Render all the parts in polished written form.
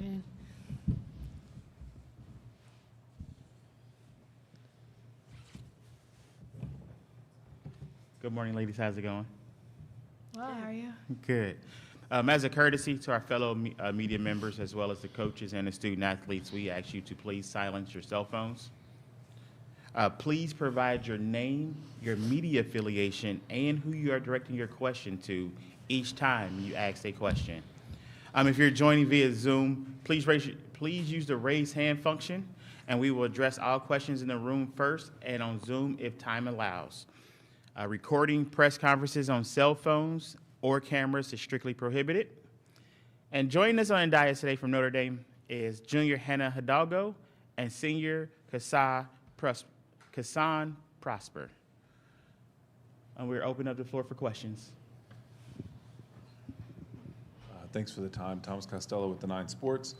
afternoon. Good morning, ladies. How's it going? Well, how are you? Good. As a courtesy to our fellow media members, as well as the coaches and the student athletes, we ask you to please silence your cell phones. Please provide your name, your media affiliation, and who you are directing your question to each time you ask a question. If you're joining via Zoom, please use the raise hand function, and we will address all questions in the room first and on Zoom if time allows. Recording press conferences on cell phones or cameras is strictly prohibited. And joining us on the dais today from Notre Dame is junior Hannah Hidalgo and senior Kassan Prosper. And we're opening up the floor for questions. Thanks for the time. Thomas Costello with the 9 Sports.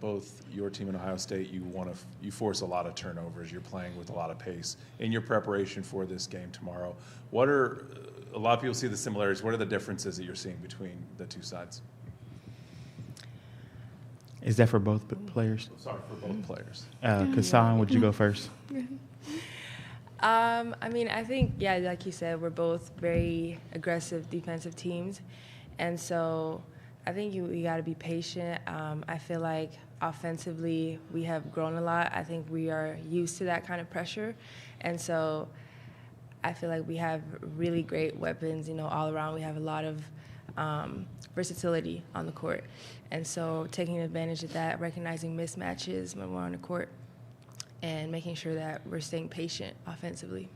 Both your team and Ohio State, you force a lot of turnovers. You're playing with a lot of pace. In your preparation for this game tomorrow, a lot of people see the similarities. What are the differences that you're seeing between the two sides? Is that for both players? Sorry, for both players. Kassan, would you go first? I think, like you said, we're both very aggressive defensive teams. And so I think we got to be patient. I feel like offensively we have grown a lot. I think we are used to that kind of pressure. And so I feel like we have really great weapons, all around. We have a lot of versatility on the court. And so taking advantage of that, recognizing mismatches when we're on the court, and making sure that we're staying patient offensively.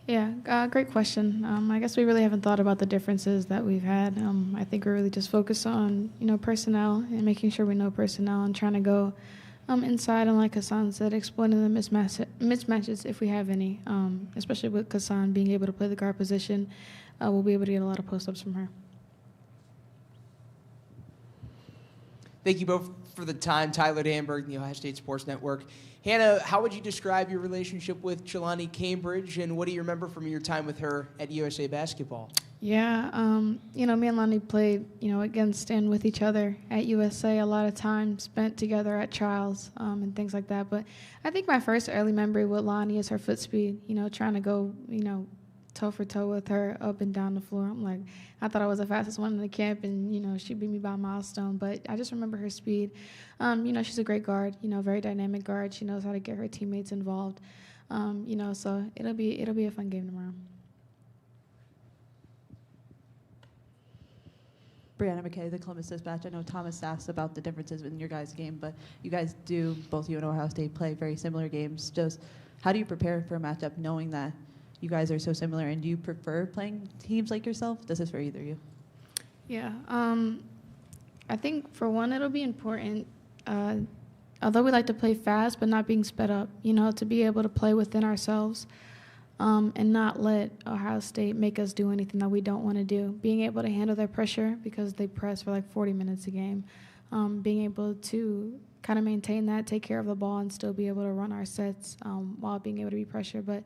Yeah, great question. I guess we really haven't thought about the differences that we've had. I think we're really just focused on, personnel and making sure we know personnel and trying to go inside and, like Kassan said, exploiting the mismatches if we have any, especially with Kassan being able to play the guard position. We'll be able to get a lot of post-ups from her. Thank you both for the time. Tyler Danberg, the Ohio State Sports Network. Hannah, how would you describe your relationship with Jelani Cambridge, and what do you remember from your time with her at USA Basketball? Yeah, me and Lonnie played, against and with each other at USA. A lot of time spent together at trials and things like that. But I think my first early memory with Lonnie is her foot speed, trying to go, toe for toe with her up and down the floor. I thought I was the fastest one in the camp, and, she beat me by a milestone. But I just remember her speed. She's a great guard, very dynamic guard. She knows how to get her teammates involved, so it'll be a fun game tomorrow. Brianna McKay, the Columbus Dispatch. I know Thomas asked about the differences in your guys' game, but you guys do, both you and Ohio State, play very similar games. Just how do you prepare for a matchup knowing that you guys are so similar, and do you prefer playing teams like yourself? This is for either of you. Yeah, I think for one, it'll be important, although we like to play fast, but not being sped up, to be able to play within ourselves and not let Ohio State make us do anything that we don't want to do. Being able to handle their pressure because they press for 40 minutes a game. Being able to kind of maintain that, take care of the ball, and still be able to run our sets while being able to be pressured. But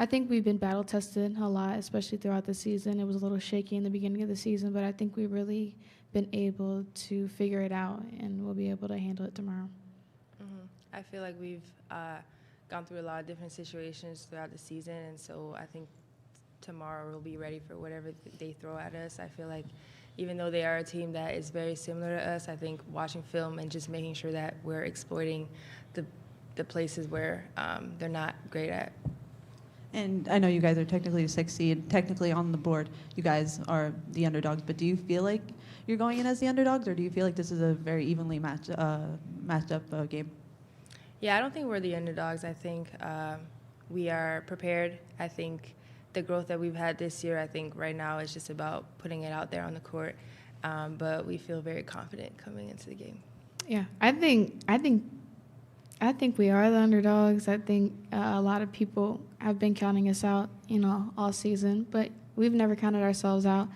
I think we've been battle-tested a lot, especially throughout the season. It was a little shaky in the beginning of the season, but I think we've really been able to figure it out, and we'll be able to handle it tomorrow. Mm-hmm. I feel like we've gone through a lot of different situations throughout the season, and so I think tomorrow we'll be ready for whatever they throw at us. I feel like even though they are a team that is very similar to us, I think watching film and just making sure that we're exploiting the places where they're not great at. And I know you guys are technically the 6th seed, technically on the board. You guys are the underdogs, but do you feel like you're going in as the underdogs, or do you feel like this is a very evenly matched up game? Yeah, I don't think we're the underdogs. I think we are prepared. I think the growth that we've had this year, I think right now is just about putting it out there on the court. But we feel very confident coming into the game. Yeah, I think we are the underdogs. I think a lot of people have been counting us out, all season. But we've never counted ourselves out,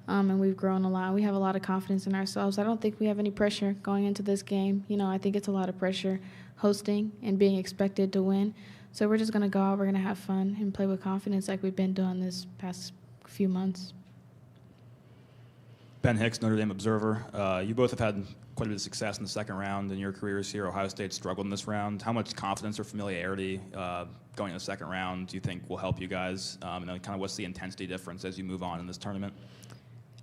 and we've grown a lot. We have a lot of confidence in ourselves. I don't think we have any pressure going into this game. I think it's a lot of pressure hosting and being expected to win. So we're just going to go out, we're going to have fun, and play with confidence like we've been doing this past few months. Ben Hicks, Notre Dame Observer. You both have had quite a bit of success in the second round in your careers here. Ohio State struggled in this round. How much confidence or familiarity going in the second round do you think will help you guys? And then kind of what's the intensity difference as you move on in this tournament?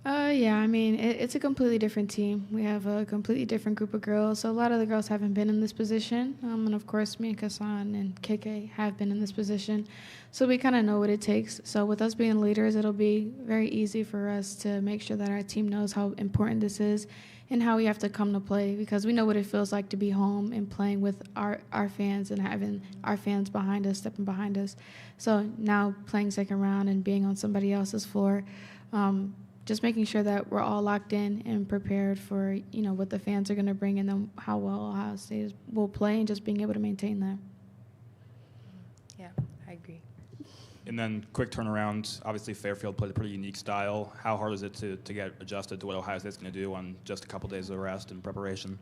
Yeah, I mean, it's a completely different team. We have a completely different group of girls. So a lot of the girls haven't been in this position. And, of course, me and Kassan and KK have been in this position. So we kind of know what it takes. So with us being leaders, it'll be very easy for us to make sure that our team knows how important this is and how we have to come to play, because we know what it feels like to be home and playing with our fans and having our fans behind us, stepping behind us. So now playing second round and being on somebody else's floor, just making sure that we're all locked in and prepared for, what the fans are going to bring and then how well Ohio State will play, and just being able to maintain that. Yeah, I agree. And then quick turnaround. Obviously, Fairfield played a pretty unique style. How hard is it to get adjusted to what Ohio State's going to do on just a couple days of rest and preparation?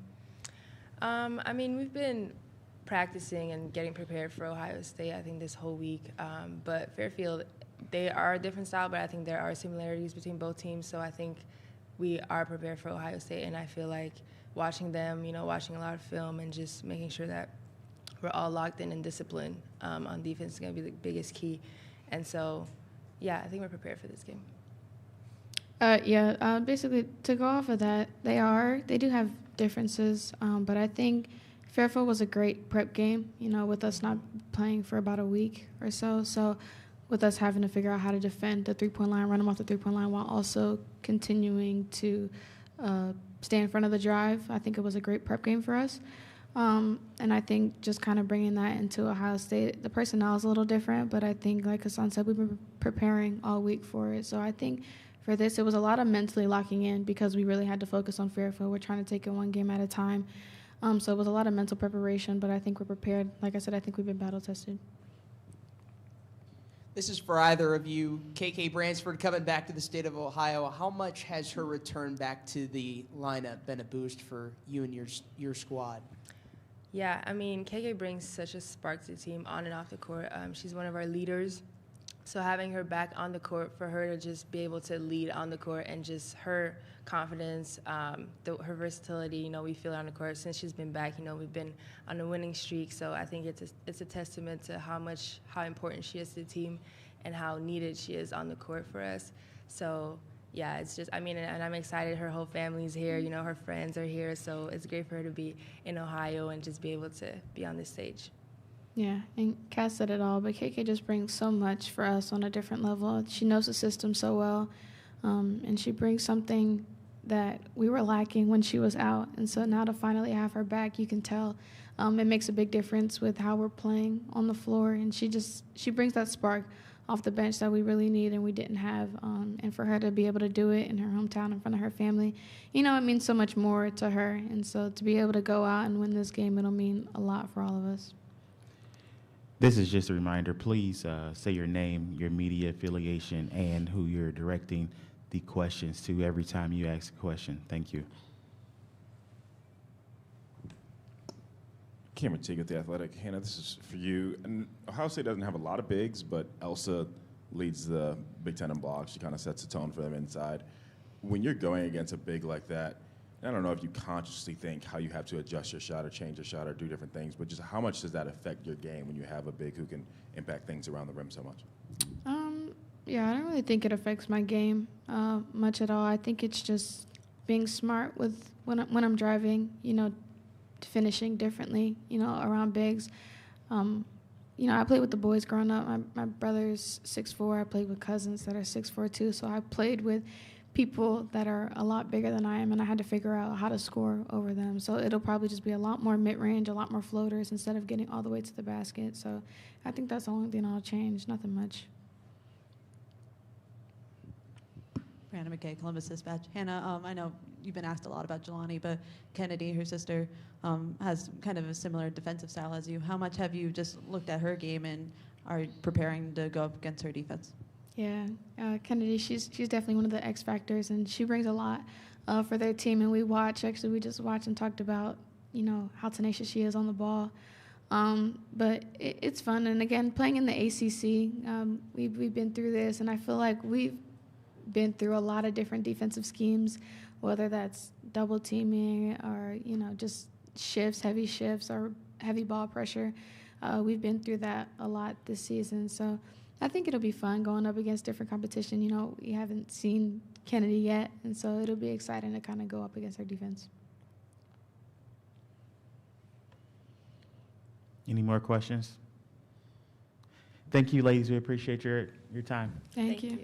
I mean, we've been practicing and getting prepared for Ohio State, I think, this whole week. But Fairfield, they are a different style, but I think there are similarities between both teams. So I think we are prepared for Ohio State, and I feel like watching them, watching a lot of film and just making sure that we're all locked in and disciplined on defense is going to be the biggest key. And so, yeah, I think we're prepared for this game. Basically, to go off of that, they do have differences, but I think Fairfield was a great prep game, with us not playing for about a week or so. So with us having to figure out how to defend the three-point line, run them off the three-point line while also continuing to stay in front of the drive, I think it was a great prep game for us. And I think just kind of bringing that into Ohio State, the personnel is a little different, but I think, like Hassan said, we've been preparing all week for it. So I think for this, it was a lot of mentally locking in because we really had to focus on Fairfield. We're trying to take it one game at a time. So it was a lot of mental preparation, but I think we're prepared. Like I said, I think we've been battle-tested. This is for either of you. KK Bransford coming back to the state of Ohio. How much has her return back to the lineup been a boost for you and your squad? Yeah, I mean, KK brings such a spark to the team on and off the court. She's one of our leaders. So having her back on the court, for her to just be able to lead on the court and just her confidence, her versatility, we feel it on the court. Since she's been back, we've been on a winning streak. So I think it's a testament to how important she is to the team and how needed she is on the court for us. So yeah, it's just, and I'm excited. Her whole family's here, her friends are here. So it's great for her to be in Ohio and just be able to be on this stage. Yeah, and Cass said it all, but KK just brings so much for us on a different level. She knows the system so well, and she brings something that we were lacking when she was out. And so now to finally have her back, you can tell it makes a big difference with how we're playing on the floor. And she brings that spark off the bench that we really need and we didn't have. And for her to be able to do it in her hometown in front of her family, it means so much more to her. And so to be able to go out and win this game, it'll mean a lot for all of us. This is just a reminder. Please say your name, your media affiliation, and who you're directing the questions to every time you ask a question. Thank you. Cameron Teague at The Athletic. Hannah, this is for you. And Ohio State doesn't have a lot of bigs, but Elsa leads the Big Ten in blocks. She kind of sets the tone for them inside. When you're going against a big like that, I don't know if you consciously think how you have to adjust your shot or change your shot or do different things, but just how much does that affect your game when you have a big who can impact things around the rim so much? Yeah, I don't really think it affects my game much at all. I think it's just being smart with when I'm driving, finishing differently, around bigs. I played with the boys growing up. My brother's 6'4". I played with cousins that are 6'4" too, so I played with people that are a lot bigger than I am, and I had to figure out how to score over them. So it'll probably just be a lot more mid-range, a lot more floaters instead of getting all the way to the basket. So I think that's the only thing I'll change, nothing much. Brianna McKay, Columbus Dispatch. Hannah, I know you've been asked a lot about Jelani, but Kennedy, her sister, has kind of a similar defensive style as you. How much have you just looked at her game and are preparing to go up against her defense? Yeah, Kennedy, she's definitely one of the X factors, and she brings a lot for their team. And we just watched and talked about, how tenacious she is on the ball. But it's fun. And again, playing in the ACC, we've been through this, and I feel like we've been through a lot of different defensive schemes, whether that's double teaming or, just heavy shifts or heavy ball pressure. We've been through that a lot this season. So I think it'll be fun going up against different competition. We haven't seen Kennedy yet, and so it'll be exciting to kind of go up against our defense. Any more questions? Thank you, ladies. We appreciate your time. Thank you.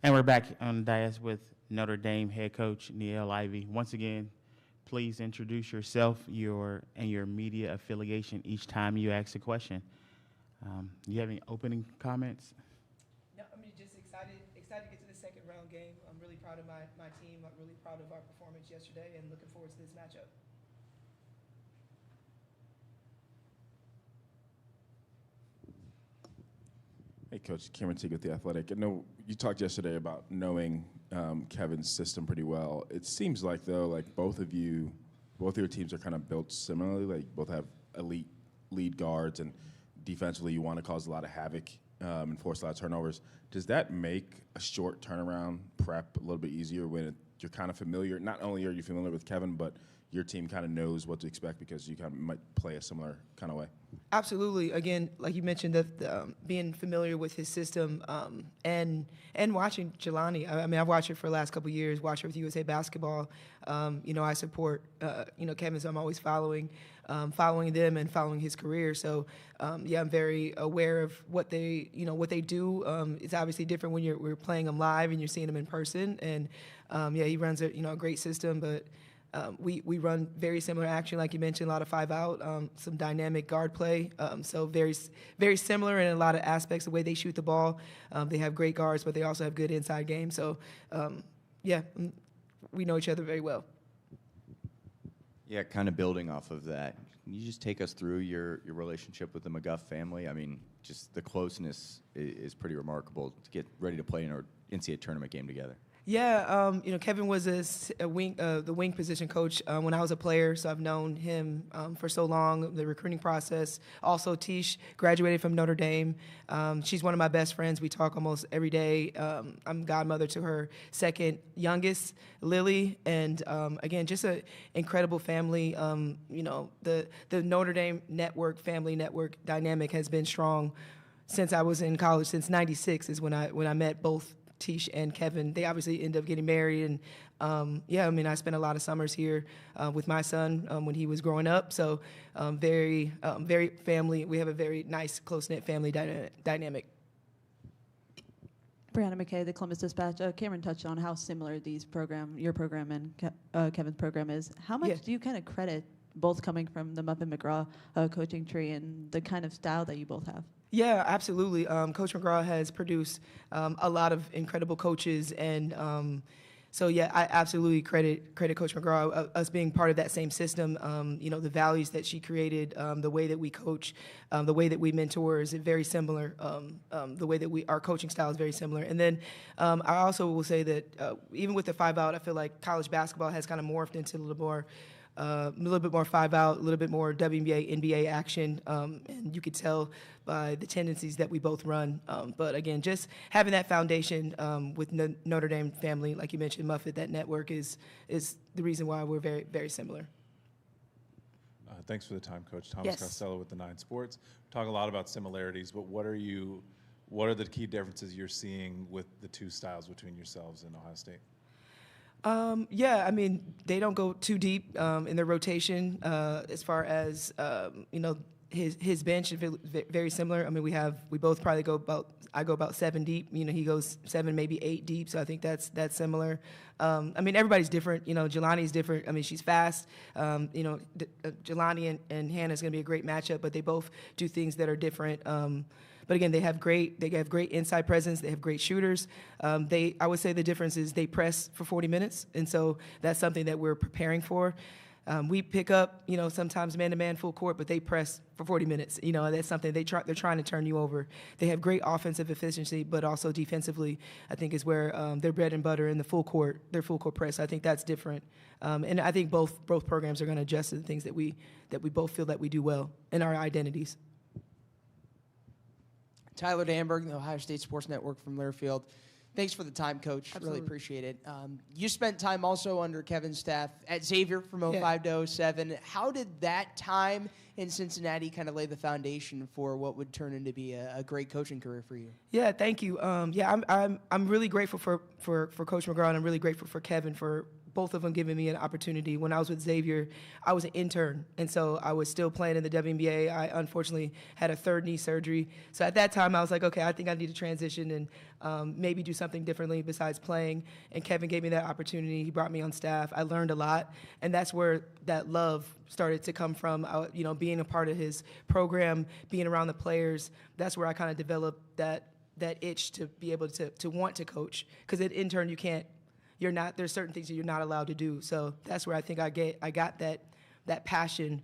And we're back on the dais with Notre Dame head coach Niele Ivey. Once again, please introduce yourself and your media affiliation each time you ask a question. Do you have any opening comments? No, I'm just excited to get to the second round game. I'm really proud of my team. I'm really proud of our performance yesterday and looking forward to this matchup. Hey, Coach, Cameron Teague with The Athletic. I know you talked yesterday about knowing Kevin's system pretty well. It seems like, though, like both of your teams are kind of built similarly. Like both have elite lead guards, and defensively you want to cause a lot of havoc and force a lot of turnovers. Does that make a short turnaround prep a little bit easier when you're kind of familiar? Not only are you familiar with Kevin, but your team kind of knows what to expect because you kind of might play a similar kind of way? Absolutely. Again, like you mentioned, being familiar with his system and watching Jelani. I mean, I've watched it for the last couple of years. Watched it with USA Basketball. I support Kevin, so I'm always following them and following his career. So I'm very aware of what they do. It's obviously different when we're playing them live and you're seeing them in person. And he runs a great system, but. We run very similar action, like you mentioned, a lot of 5-out, some dynamic guard play. So very, very similar in a lot of aspects, the way they shoot the ball. They have great guards, but they also have good inside game. So, we know each other very well. Yeah, kind of building off of that, can you just take us through your relationship with the McGuff family? I mean, just the closeness is pretty remarkable to get ready to play in an NCAA tournament game together. Yeah, Kevin was the wing position coach when I was a player, so I've known him for so long, the recruiting process. Also, Tish graduated from Notre Dame. She's one of my best friends. We talk almost every day. I'm godmother to her second youngest, Lily, and again, just an incredible family. The Notre Dame family network dynamic has been strong since I was in college. Since '96 is when I met both Tish and Kevin. They obviously ended up getting married, and I spent a lot of summers here with my son when he was growing up. So very family. We have a very nice, close-knit family dynamic. Brianna McKay, the Columbus Dispatch. Cameron touched on how similar your program and Kevin's program is. How much do you kind of credit both coming from the Muffin McGraw coaching tree and the kind of style that you both have? Yeah, absolutely. Coach McGraw has produced a lot of incredible coaches, and I absolutely credit Coach McGraw, us being part of that same system. The values that she created, the way that we coach, the way that we mentor is very similar. The way that our coaching style is very similar. And then I also will say that even with the 5-out, I feel like college basketball has kind of morphed into a little bit more 5-out, a little bit more WNBA, NBA action, and you could tell by the tendencies that we both run. But again, just having that foundation with Notre Dame family, like you mentioned, Muffet, that network is the reason why we're very, very similar. Thanks for the time, Coach. Thomas Yes. Costello with the 9 Sports. We talk a lot about similarities, but what are the key differences you're seeing with the two styles between yourselves and Ohio State? They don't go too deep in their rotation as far as his bench is very similar. I mean, we both probably I go about 7 deep. He goes 7, maybe 8 deep. So I think that's similar. Everybody's different. Jelani's different. I mean, she's fast. Jelani and Hannah's going to be a great matchup, but they both do things that are different. But again, they have great inside presence. They have great shooters. I would say the difference is they press for 40 minutes, and so that's something that we're preparing for. We pick up, sometimes man-to-man full court, but they press for 40 minutes. That's something they're trying to turn you over. They have great offensive efficiency, but also defensively, I think is where their bread and butter in their full court press. I think that's different, and I think both programs are going to adjust to the things that we both feel that we do well in our identities. Tyler Danberg, the Ohio State Sports Network from Learfield. Thanks for the time, Coach. Absolutely. Really appreciate it. You spent time also under Kevin's staff at Xavier from 05 to 07. How did that time in Cincinnati kind of lay the foundation for what would turn into be a great coaching career for you? Yeah, thank you. I'm really grateful for Coach McGraw, and I'm really grateful for Kevin for both of them giving me an opportunity. When I was with Xavier, I was an intern, and so I was still playing in the WNBA. I unfortunately had a 3rd knee surgery. So at that time, I was like, okay, I think I need to transition and maybe do something differently besides playing. And Kevin gave me that opportunity. He brought me on staff. I learned a lot, and that's where that love started to come from. Being a part of his program, being around the players, that's where I kind of developed that itch to be able to want to coach. Because at intern, there's certain things that you're not allowed to do. So that's where I think I got that passion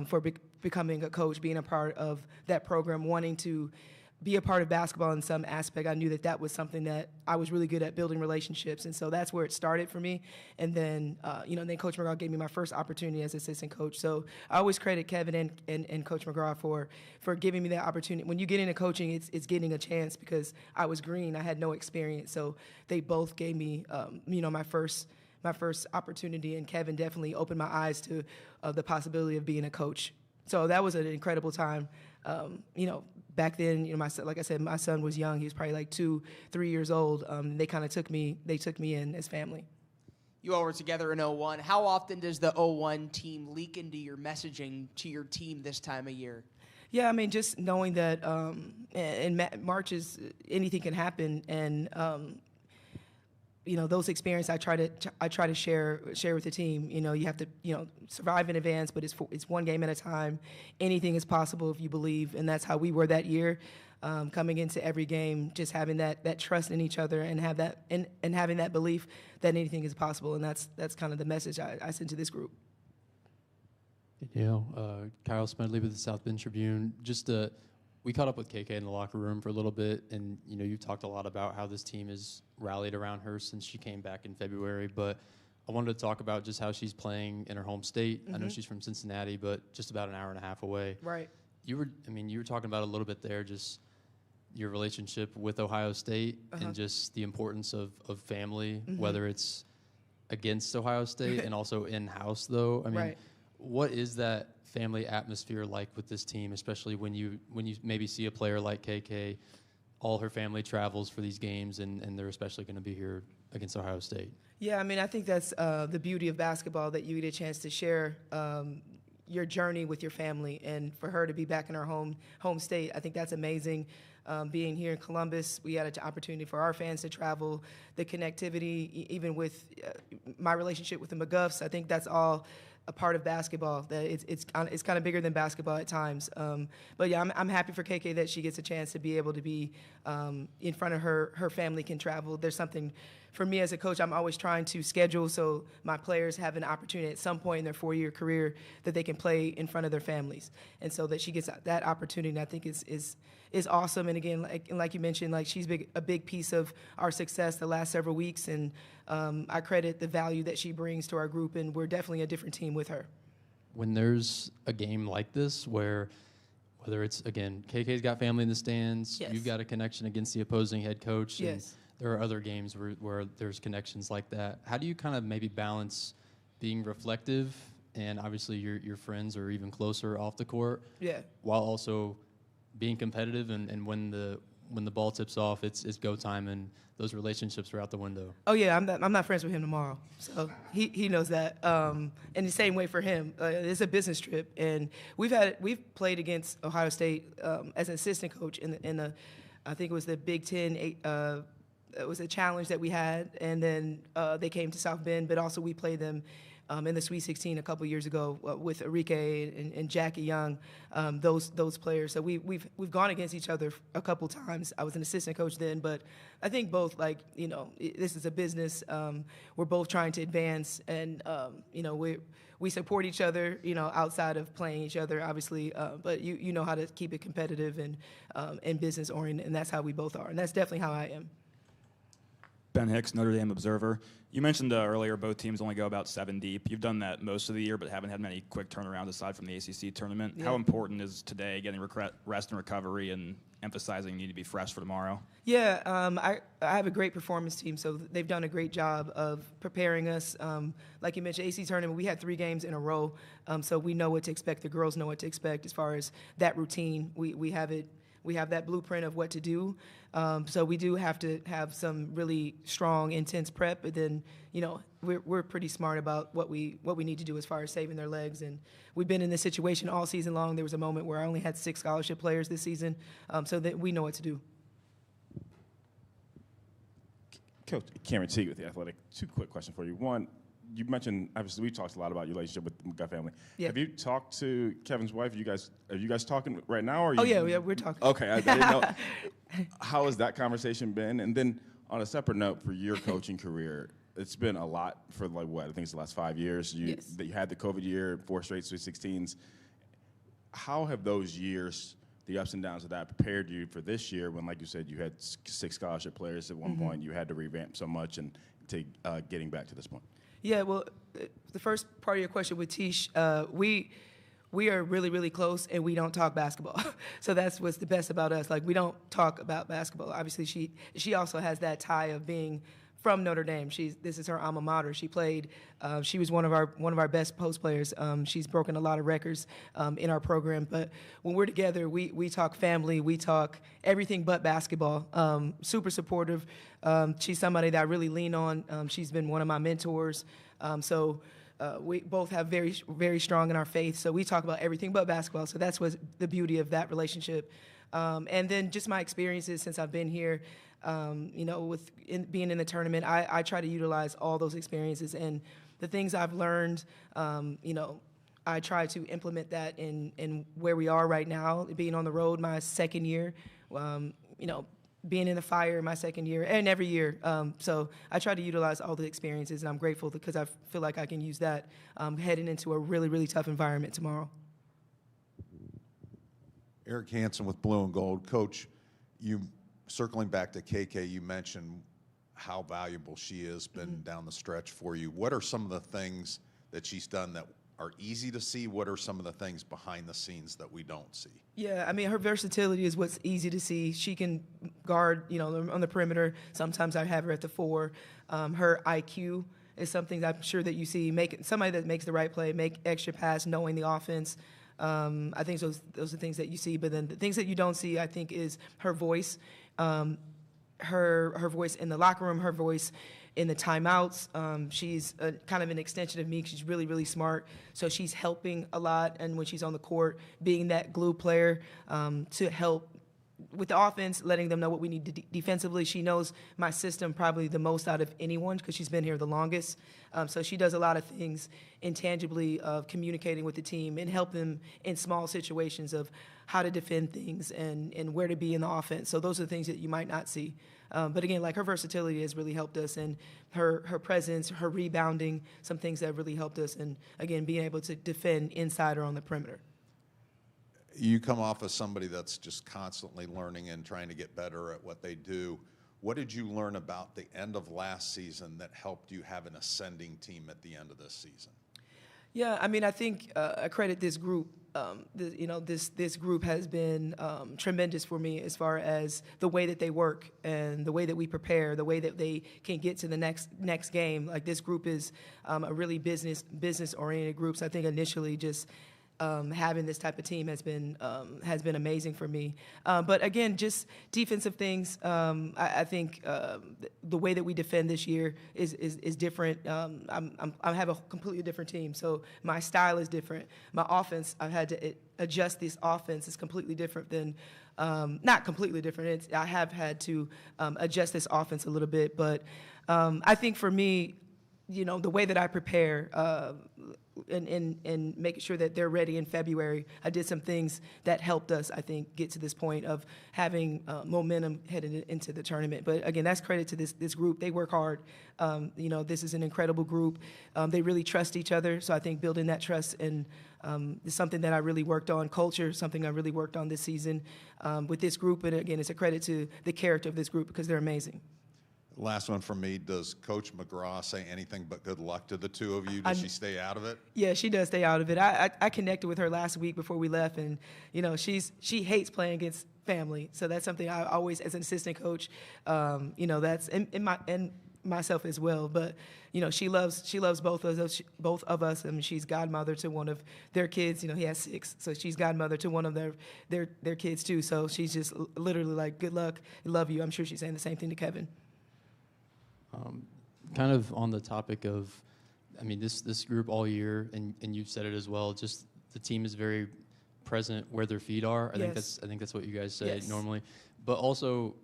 for becoming a coach, being a part of that program, wanting to be a part of basketball in some aspect. I knew that was something that I was really good at, building relationships, and so that's where it started for me. And then, then Coach McGraw gave me my first opportunity as assistant coach. So I always credit Kevin and Coach McGraw for giving me that opportunity. When you get into coaching, it's getting a chance because I was green, I had no experience. So they both gave me, my my first opportunity, and Kevin definitely opened my eyes to the possibility of being a coach. So that was an incredible time. Back then, like I said, my son was young. He was probably like 2-3 years old. They kind of took me in as family. You all were together in 01. How often does the 01 team leak into your messaging to your team this time of year? Yeah, I mean, just knowing that in March anything can happen, and those experiences I try to share with the team. You have to survive in advance, but it's one game at a time. Anything is possible if you believe, and that's how we were that year. Coming into every game, just having that trust in each other and having that belief that anything is possible, and that's kind of the message I send to this group. Kyle Smedley with the South Bend Tribune. We caught up with KK in the locker room for a little bit, and you've talked a lot about how this team has rallied around her since she came back in February. But I wanted to talk about just how she's playing in her home state. I know she's from Cincinnati, but just about an hour and a half away. Right. You were talking about a little bit there, just your relationship with Ohio State and just the importance of family, whether it's against Ohio State and also in-house, though. Right. What is that family atmosphere like with this team, especially when you maybe see a player like KK, all her family travels for these games, and they're especially going to be here against Ohio State? Yeah, I mean, I think that's the beauty of basketball, that you get a chance to share your journey with your family, and for her to be back in her home state, I think that's amazing. Being here in Columbus, we had an opportunity for our fans to travel, the connectivity, even with my relationship with the McGuffs. I think that's all a part of basketball. That it's kind of bigger than basketball at times. But yeah, I'm happy for KK that she gets a chance to be able to be in front of her family, can travel. There's something for me as a coach, I'm always trying to schedule so my players have an opportunity at some point in their 4-year career that they can play in front of their families, and so that she gets that opportunity, I think is awesome. And again, like you mentioned, like she's a big piece of our success the last several weeks, and I credit the value that she brings to our group, and we're definitely a different team with her. When there's a game like this where, whether it's, again, KK's got family in the stands, Yes. you've got a connection against the opposing head coach, and Yes. there are other games where there's connections like that. How do you kind of maybe balance being reflective and obviously your friends are even closer off the court, Yeah. while also being competitive, and when the ball tips off, it's go time, and those relationships are out the window? Oh yeah, I'm not friends with him tomorrow, so he knows that. And the same way for him, it's a business trip, and we've played against Ohio State as an assistant coach in the I think it was the Big Ten. It was a challenge that we had, and then they came to South Bend, but also we played them in the Sweet 16 a couple years ago with Enrique and Jackie Young, those players. So we've gone against each other a couple times. I was an assistant coach then, but I think both, this is a business. We're both trying to advance, and we support each other, outside of playing each other, obviously. But you know how to keep it competitive and business oriented, and that's how we both are, and that's definitely how I am. Ben Hicks, Notre Dame Observer. You mentioned earlier both teams only go about 7 deep. You've done that most of the year, but haven't had many quick turnarounds aside from the ACC tournament. Yeah. How important is today getting rest and recovery and emphasizing you need to be fresh for tomorrow? Yeah, I have a great performance team, so they've done a great job of preparing us. Like you mentioned, AC tournament, we had 3 games in a row, so we know what to expect. The girls know what to expect as far as that routine. We have it. We have that blueprint of what to do. So we do have to have some really strong, intense prep. But then, we're pretty smart about what we need to do as far as saving their legs. And we've been in this situation all season long. There was a moment where I only had 6 scholarship players this season, so that we know what to do. Coach Cameron Teague with The Athletic. 2 quick questions for you. One, you mentioned, obviously, we talked a lot about your relationship with the McGuff family. Yeah. Have you talked to Kevin's wife? Are you guys talking right now? Or Yeah, we're talking. Okay, I didn't know. How has that conversation been? And then, on a separate note, for your coaching career, it's been a lot for I think it's the last 5 years. You had the COVID year, 4 straight Sweet 16s. How have those years, the ups and downs of that, prepared you for this year when, like you said, you had 6 scholarship players at one point, you had to revamp so much, and to getting back to this point? Yeah, well, the first part of your question with Tish, we are really, really close, and we don't talk basketball. So that's what's the best about us. Like, we don't talk about basketball. Obviously, she also has that tie of being from Notre Dame. This is her alma mater. She played. She was one of our best post players. She's broken a lot of records in our program. But when we're together, we talk family. We talk everything but basketball. Super supportive. She's somebody that I really lean on. She's been one of my mentors. We both have very, very strong in our faith. So we talk about everything but basketball. So that's what's the beauty of that relationship. And then just my experiences since I've been here. Being in the tournament, I try to utilize all those experiences and the things I've learned. I try to implement that in where we are right now. Being on the road my second year, being in the fire my second year, and every year. So I try to utilize all the experiences, and I'm grateful because I feel like I can use that heading into a really, really tough environment tomorrow. Eric Hansen with Blue and Gold. Coach, circling back to KK, you mentioned how valuable she has been down the stretch for you. What are some of the things that she's done that are easy to see? What are some of the things behind the scenes that we don't see? Yeah, I mean, her versatility is what's easy to see. She can guard, on the perimeter. Sometimes I have her at the 4. Her IQ is something I'm sure that you see. Somebody that makes the right play, make extra pass, knowing the offense. I think those are things that you see. But then the things that you don't see, I think, is her voice. Her voice in the locker room, her voice in the timeouts. She's kind of an extension of me. She's really, really smart. So she's helping a lot. And when she's on the court, being that glue player to help with the offense, letting them know what we need to defensively. She knows my system probably the most out of anyone because she's been here the longest. So she does a lot of things intangibly of communicating with the team and help them in small situations of how to defend things and where to be in the offense. So those are the things that you might not see. But again, like her versatility has really helped us, and her presence, her rebounding, some things that have really helped us, and again, being able to defend inside or on the perimeter. You come off as somebody that's just constantly learning and trying to get better at what they do. What did you learn about the end of last season that helped you have an ascending team at the end of this season? Yeah, I mean, I think I credit this group. This group has been tremendous for me as far as the way that they work and the way that we prepare, the way that they can get to the next game. Like, this group is a really business-oriented group. So I think initially just having this type of team has been amazing for me. But again, just defensive things. I think the way that we defend this year is different. I have a completely different team, so my style is different. My offense, I've had to adjust. This offense is completely different than. Not completely different. I have had to adjust this offense a little bit, but I think for me, the way that I prepare. And making sure that they're ready in February. I did some things that helped us, I think, get to this point of having momentum headed into the tournament. But again, that's credit to this group. They work hard. This is an incredible group. They really trust each other. So I think building that trust and is something that I really worked on. Culture, something I really worked on this season with this group. And again, it's a credit to the character of this group because they're amazing. Last one from me. Does Coach McGraw say anything but good luck to the two of you? Does she stay out of it? Yeah, she does stay out of it. I connected with her last week before we left, and she hates playing against family. So that's something I always, as an assistant coach, that's in myself as well. But she loves both of us. I mean, she's godmother to one of their kids. He has 6, so she's godmother to one of their kids too. So she's just literally like, good luck, love you. I'm sure she's saying the same thing to Kevin. Kind of on the topic of, this group all year, and you've said it as well, just the team is very present where their feet are. I think that's what you guys say normally. But also,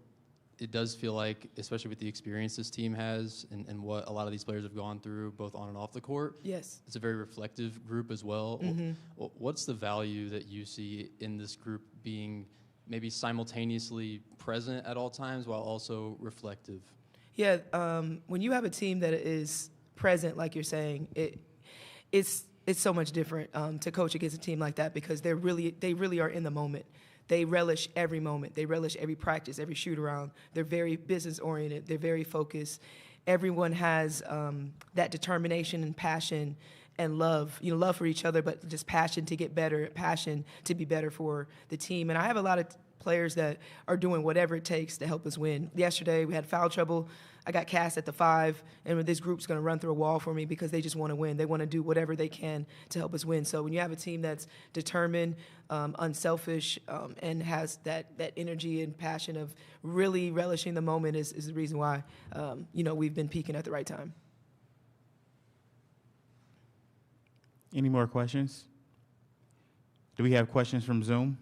it does feel like, especially with the experience this team has and what a lot of these players have gone through, both on and off the court, it's a very reflective group as well. Mm-hmm. What's the value that you see in this group being maybe simultaneously present at all times while also reflective? Yeah, when you have a team that is present, like you're saying, it's so much different to coach against a team like that because they really are in the moment. They relish every moment. They relish every practice, every shoot around. They're very business oriented. They're very focused. Everyone has that determination and passion and love, love for each other, but just passion to get better, passion to be better for the team. And I have a lot of players that are doing whatever it takes to help us win. Yesterday, we had foul trouble. I got cast at the 5, and this group's going to run through a wall for me because they just want to win. They want to do whatever they can to help us win. So when you have a team that's determined, unselfish, and has that energy and passion of really relishing the moment is the reason why, we've been peaking at the right time. Any more questions? Do we have questions from Zoom?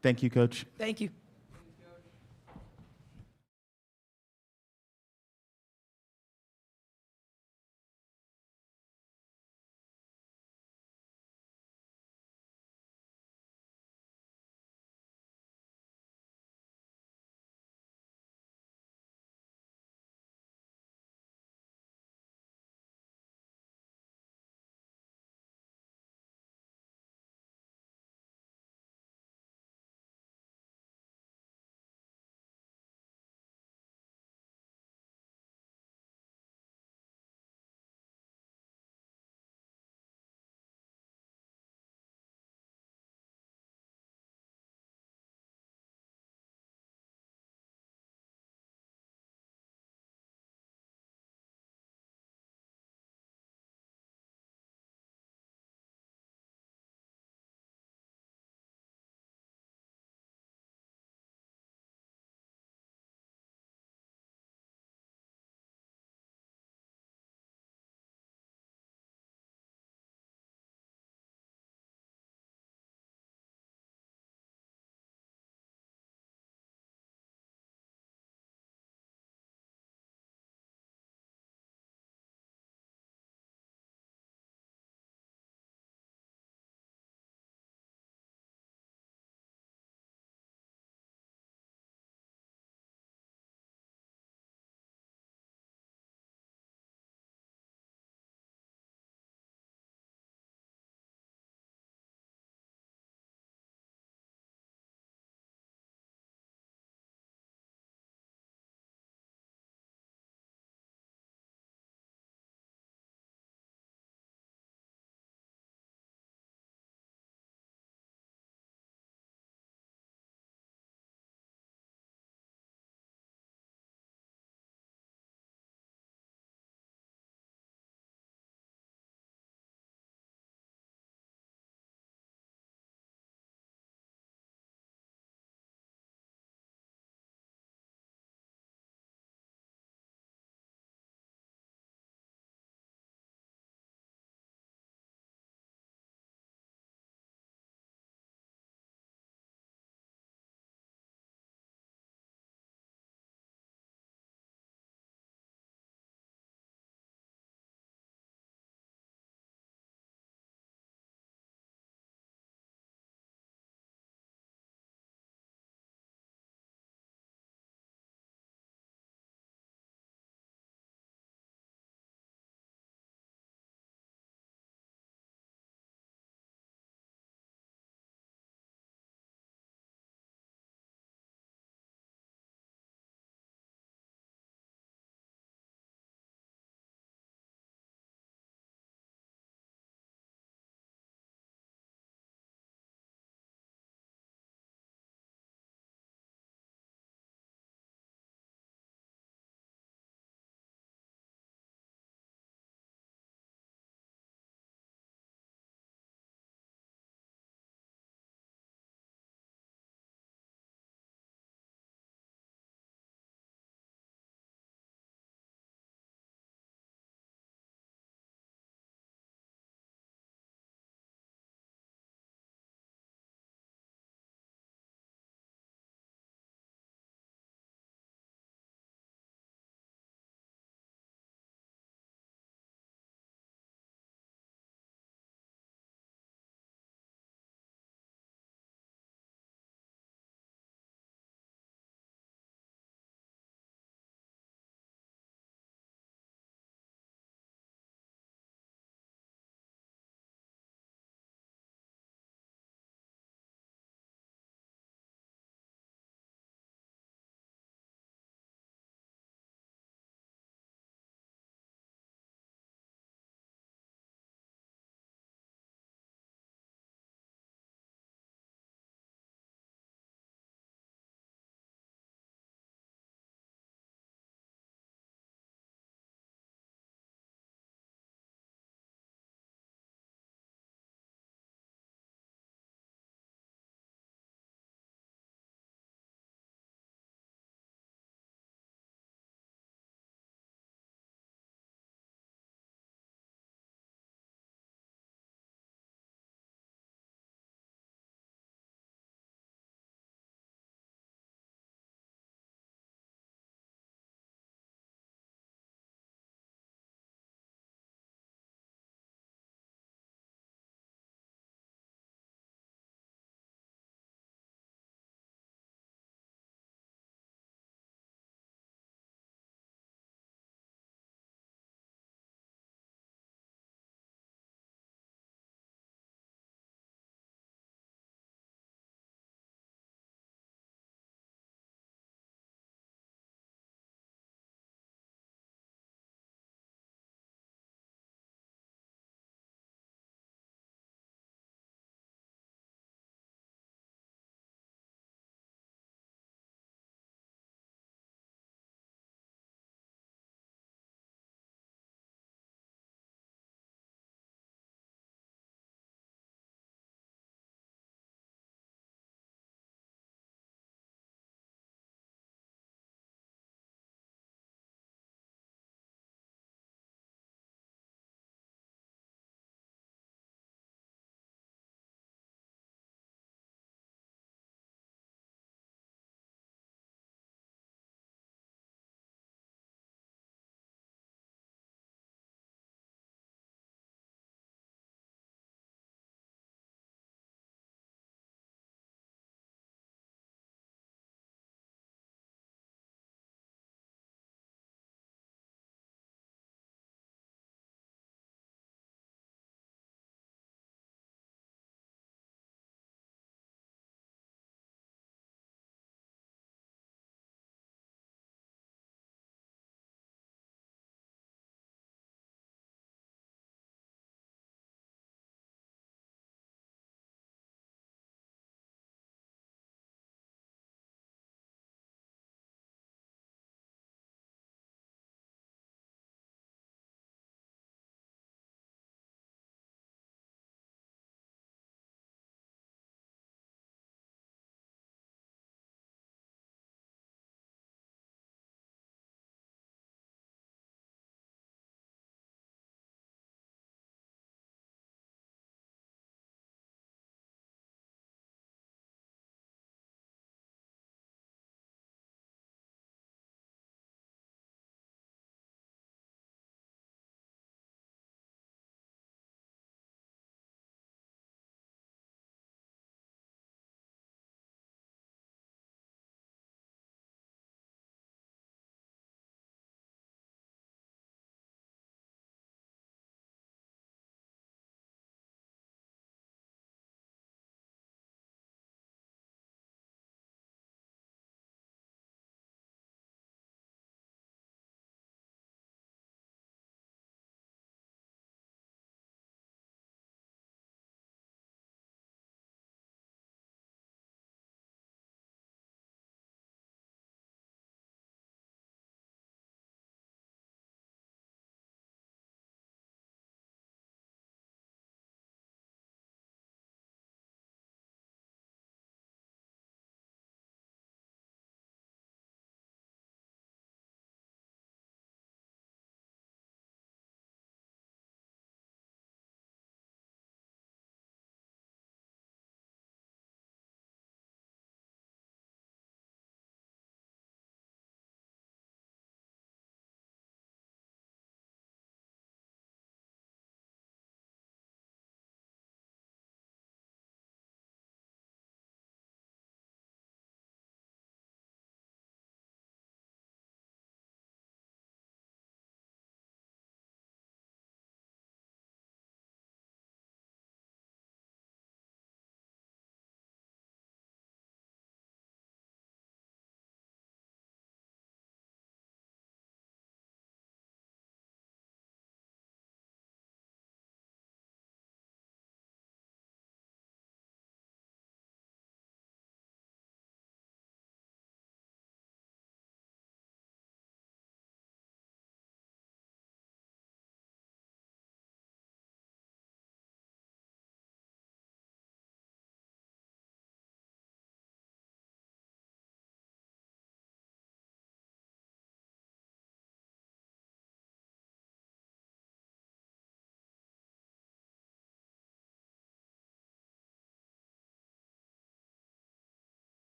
Thank you, Coach. Thank you.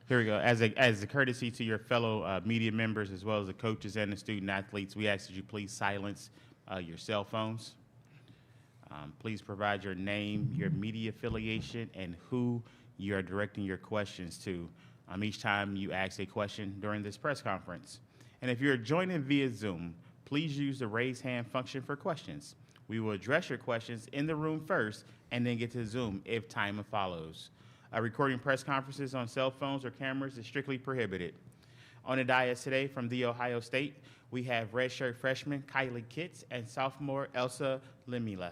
Here we go. As a courtesy to your fellow media members, as well as the coaches and the student athletes, we ask that you please silence your cell phones. Please provide your name, your media affiliation, and who you are directing your questions to each time you ask a question during this press conference. And if you're joining via Zoom, please use the raise hand function for questions. We will address your questions in the room first and then get to Zoom if time follows. Recording press conferences on cell phones or cameras is strictly prohibited. On the dais today from The Ohio State, we have redshirt freshman Kylie Kitts and sophomore Elsa Lemila.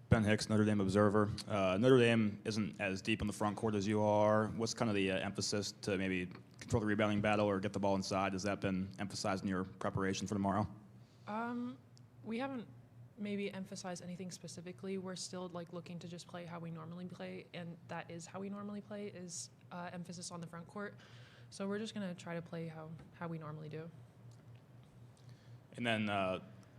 Ben Hicks, Notre Dame Observer. Notre Dame isn't as deep in the front court as you are. What's kind of the emphasis to maybe control the rebounding battle or get the ball inside? Has that been emphasized in your preparation for tomorrow? We haven't maybe emphasized anything specifically. We're still looking to just play how we normally play, and that is how we normally play, is emphasis on the front court. So we're just gonna try to play how we normally do. And then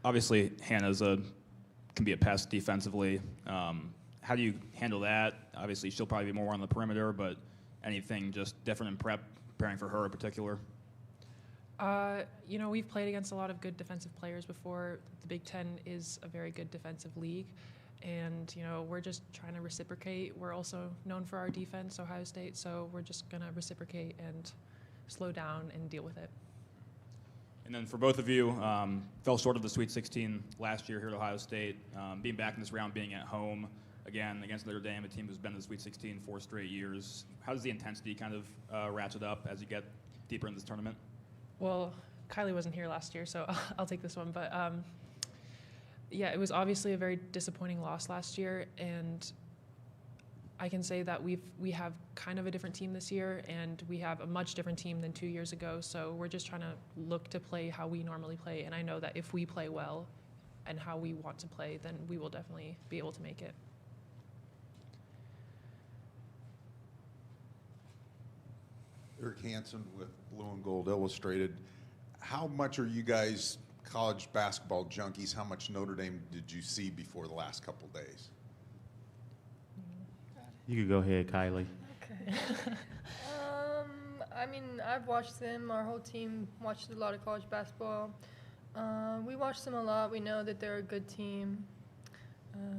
obviously Hannah's can be a pest defensively. How do you handle that? Obviously she'll probably be more on the perimeter, but anything just different in preparing for her in particular? We've played against a lot of good defensive players before. The Big Ten is a very good defensive league, and we're just trying to reciprocate. We're also known for our defense, Ohio State, so we're just going to reciprocate and slow down and deal with it. And then for both of you, fell short of the Sweet 16 last year here at Ohio State. Being back in this round, being at home again against Notre Dame, a team who's been in the Sweet 16 4 straight years. How does the intensity kind of ratchet up as you get deeper in this tournament? Well, Kylie wasn't here last year, so I'll take this one. But yeah, it was obviously a very disappointing loss last year, and I can say that we have kind of a different team this year, and we have a much different team than 2 years ago. So we're just trying to look to play how we normally play, and I know that if we play well and how we want to play, then we will definitely be able to make it. Eric Hansen with Blue and Gold Illustrated. How much are you guys college basketball junkies? How much Notre Dame did you see before the last couple days? You could go ahead, Kylie. Okay. I've watched them. Our whole team watched a lot of college basketball. We watched them a lot. We know that they're a good team.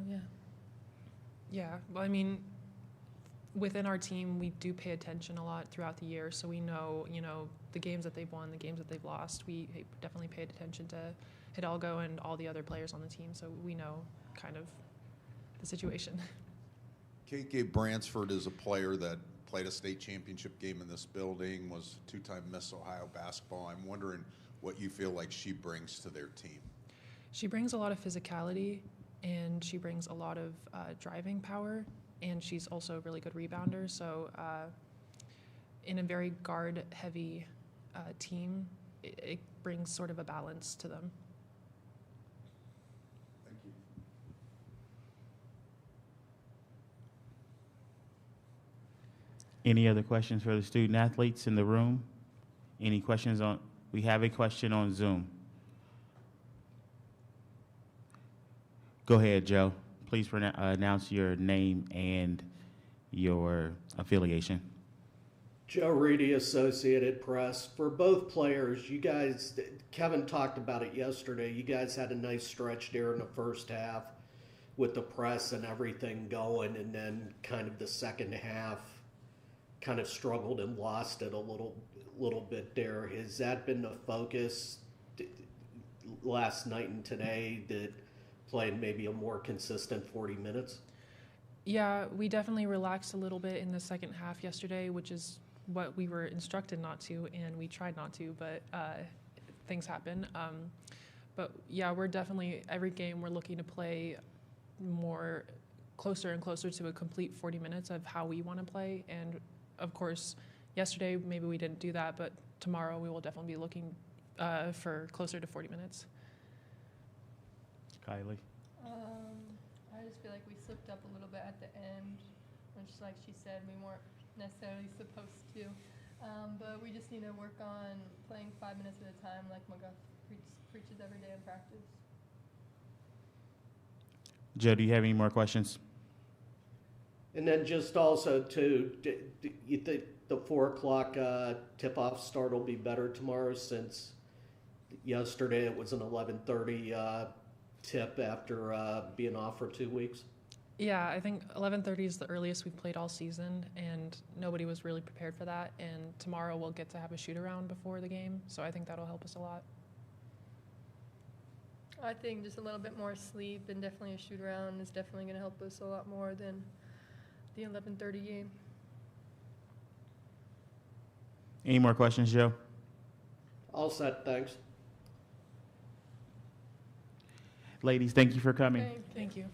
Yeah. Yeah, well, within our team, we do pay attention a lot throughout the year, so we know, the games that they've won, the games that they've lost. We definitely paid attention to Hidalgo and all the other players on the team, so we know kind of the situation. KK Bransford is a player that played a state championship game in this building, was two-time Miss Ohio basketball. I'm wondering what you feel like she brings to their team. She brings a lot of physicality, and she brings a lot of driving power, and she's also a really good rebounder. So in a very guard-heavy team, it brings sort of a balance to them. Thank you. Any other questions for the student athletes in the room? Any questions on? We have a question on Zoom. Go ahead, Joe. Please announce your name and your affiliation. Joe Reedy, Associated Press. For both players, you guys, Kevin talked about it yesterday, you guys had a nice stretch there in the first half with the press and everything going, and then kind of the second half kind of struggled and lost it a little bit there. Has that been the focus last night and today, that playing maybe a more consistent 40 minutes? Yeah, we definitely relaxed a little bit in the second half yesterday, which is what we were instructed not to, and we tried not to, but things happen. But yeah, we're definitely, every game we're looking to play more closer and closer to a complete 40 minutes of how we want to play. And of course, yesterday maybe we didn't do that, but tomorrow we will definitely be looking for closer to 40 minutes. Kylie. I just feel like we slipped up a little bit at the end, which, like she said, we weren't necessarily supposed to. But we just need to work on playing 5 minutes at a time, like McGuff preaches every day in practice. Joe, do you have any more questions? And then just also too, you think the 4 o'clock tip-off start will be better tomorrow, since yesterday it was an 11:30 tip after being off for 2 weeks? Yeah, I think 11:30 is the earliest we've played all season, and nobody was really prepared for that. And tomorrow we'll get to have a shoot around before the game, so I think that'll help us a lot. I think just a little bit more sleep and definitely a shoot around is definitely going to help us a lot more than the 11:30 game. Any more questions, Joe? All set, thanks. Ladies, thank you for coming. Thank you.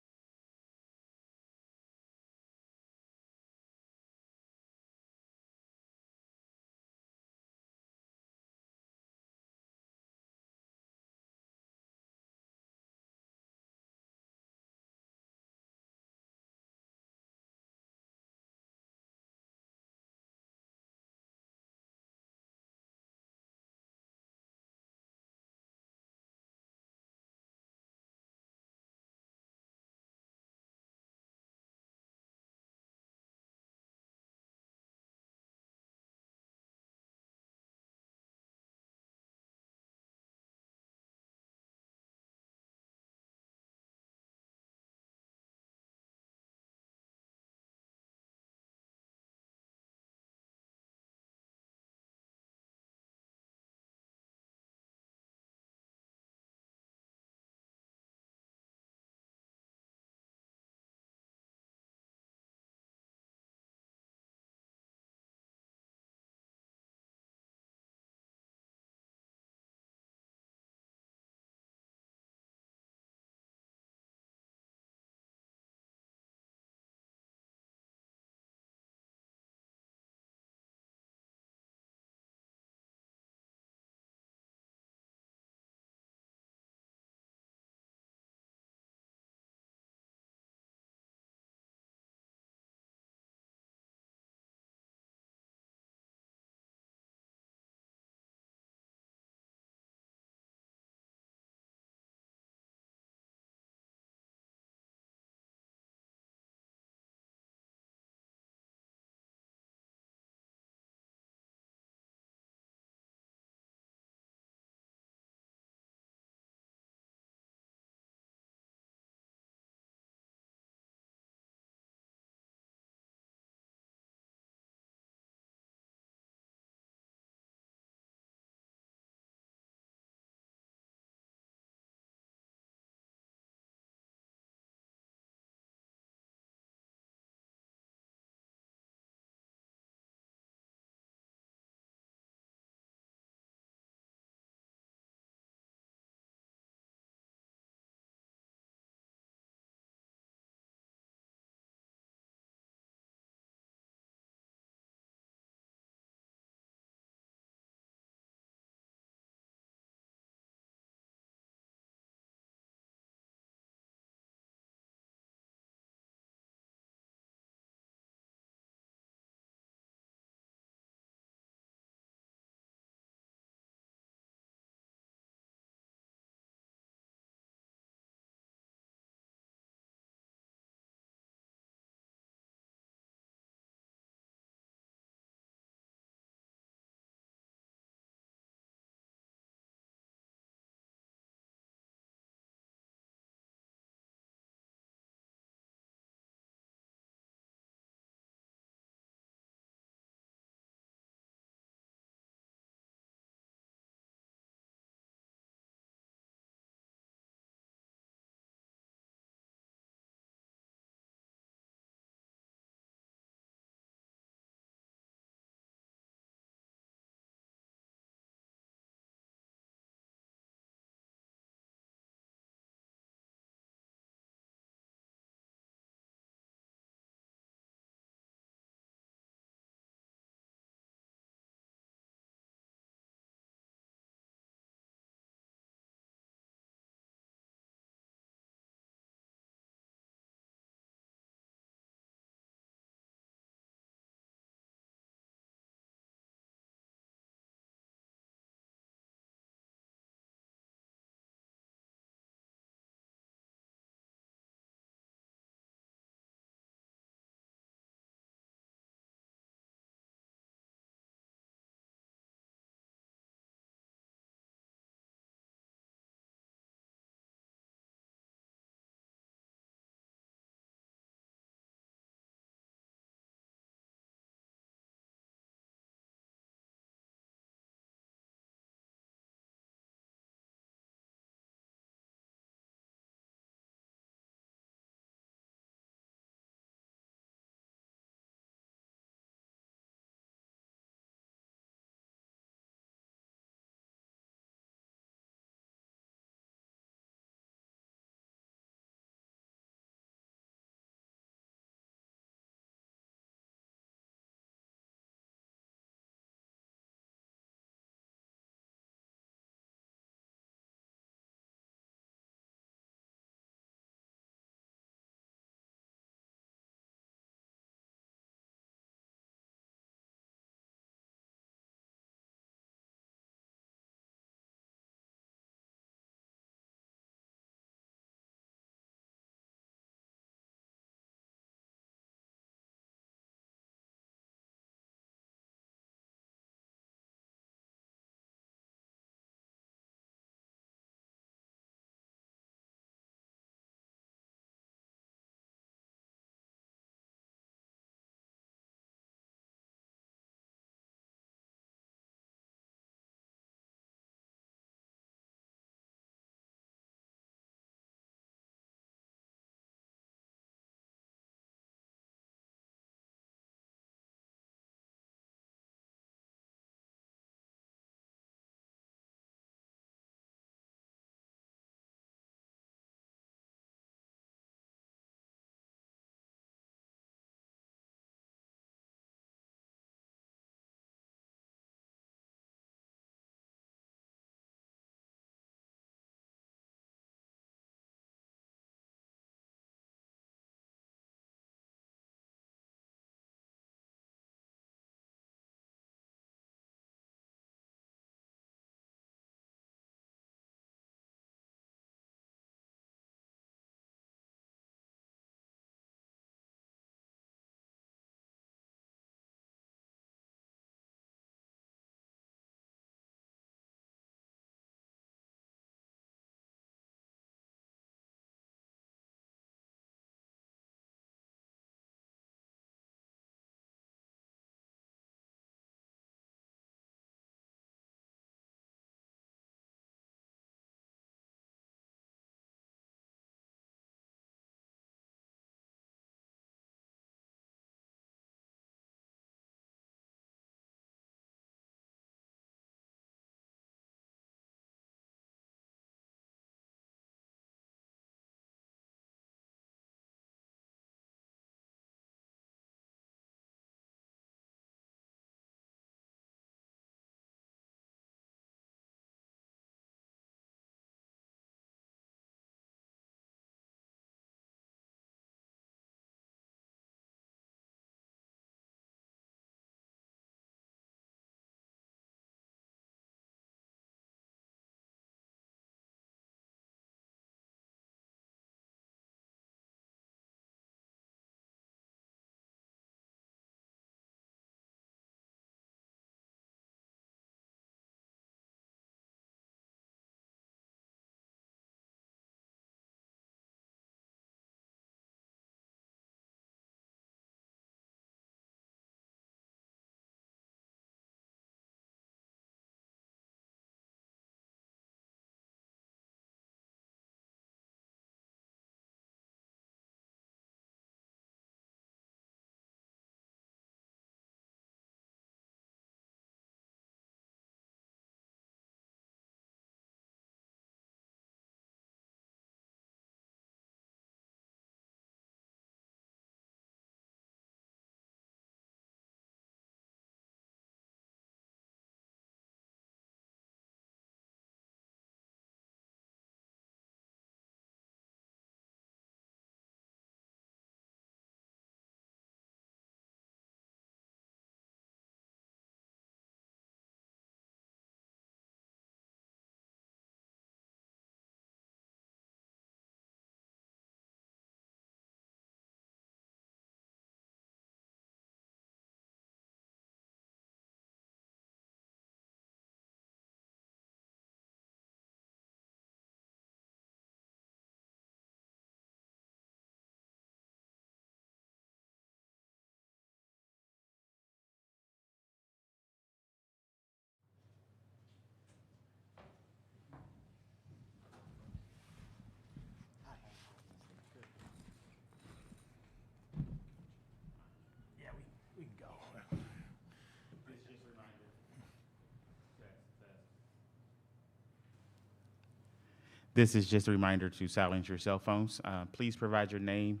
This is just a reminder to silence your cell phones. Please provide your name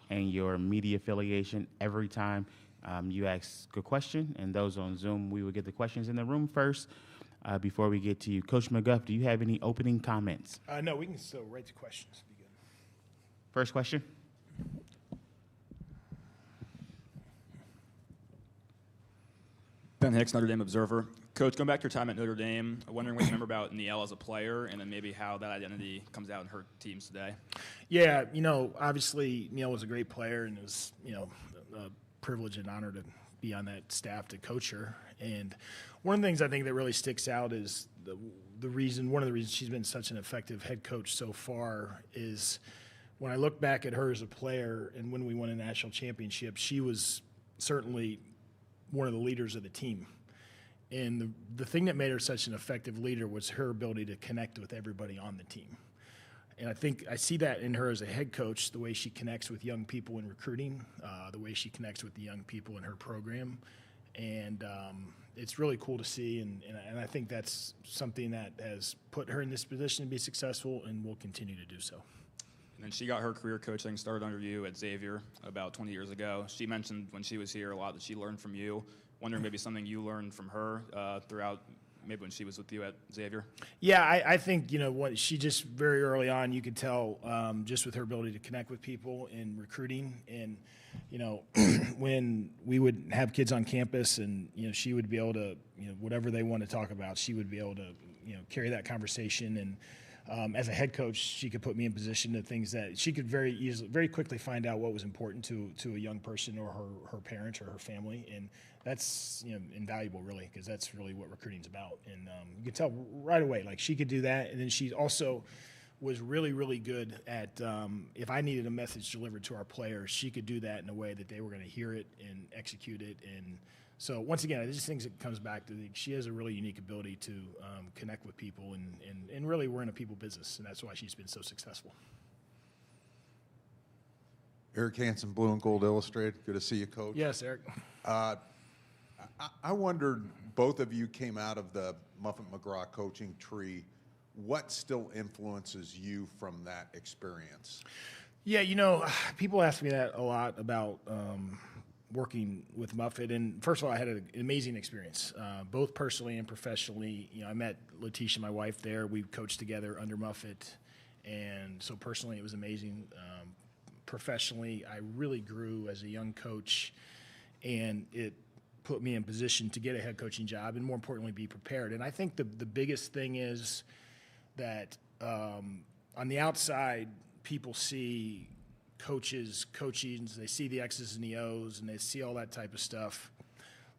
and your media affiliation every time you ask a question. And those on Zoom, we will get the questions in the room first before we get to you. Coach McGuff, do you have any opening comments? No, we can still write the questions. Be good. First question. Ben Hicks, Notre Dame Observer. Coach, going back to your time at Notre Dame, wondering what you remember about Niele as a player, and then maybe how that identity comes out in her teams today. Yeah, obviously Niele was a great player, and it was, a privilege and honor to be on that staff to coach her. And one of the things I think that really sticks out is one of the reasons she's been such an effective head coach so far is when I look back at her as a player and when we won a national championship, she was certainly one of the leaders of the team. And the thing that made her such an effective leader was her ability to connect with everybody on the team. And I think I see that in her as a head coach, the way she connects with young people in recruiting, the way she connects with the young people in her program. And it's really cool to see. And I think that's something that has put her in this position to be successful and will continue to do so. And then she got her career coaching started under you at Xavier about 20 years ago. She mentioned when she was here a lot that she learned from you. Wondering maybe something you learned from her throughout, maybe when she was with you at Xavier? Yeah, I think, what she just very early on, you could tell just with her ability to connect with people in recruiting. And, when we would have kids on campus and, she would be able to, whatever they want to talk about, she would be able to, carry that conversation. And as a head coach, she could put me in position to things that she could very quickly find out what was important to a young person or her parents or her family. And that's invaluable, really, because that's really what recruiting's about. And you could tell right away, like she could do that. And then she also was really, really good at if I needed a message delivered to our players, she could do that in a way that they were going to hear it and execute it. And so once again, I just think it comes back to she has a really unique ability to connect with people. And really, we're in a people business, and that's why she's been so successful. Eric Hansen, Blue and Gold Illustrated. Good to see you, Coach. Yes, Eric. I wondered, both of you came out of the Muffet-McGraw coaching tree. What still influences you from that experience? Yeah, people ask me that a lot about working with Muffet. And first of all, I had an amazing experience, both personally and professionally. I met Letitia, my wife, there. We coached together under Muffet. And so personally, it was amazing. Professionally, I really grew as a young coach, and it put me in position to get a head coaching job and, more importantly, be prepared. And I think the biggest thing is that on the outside, people see coaches coaching, they see the X's and the O's, and they see all that type of stuff.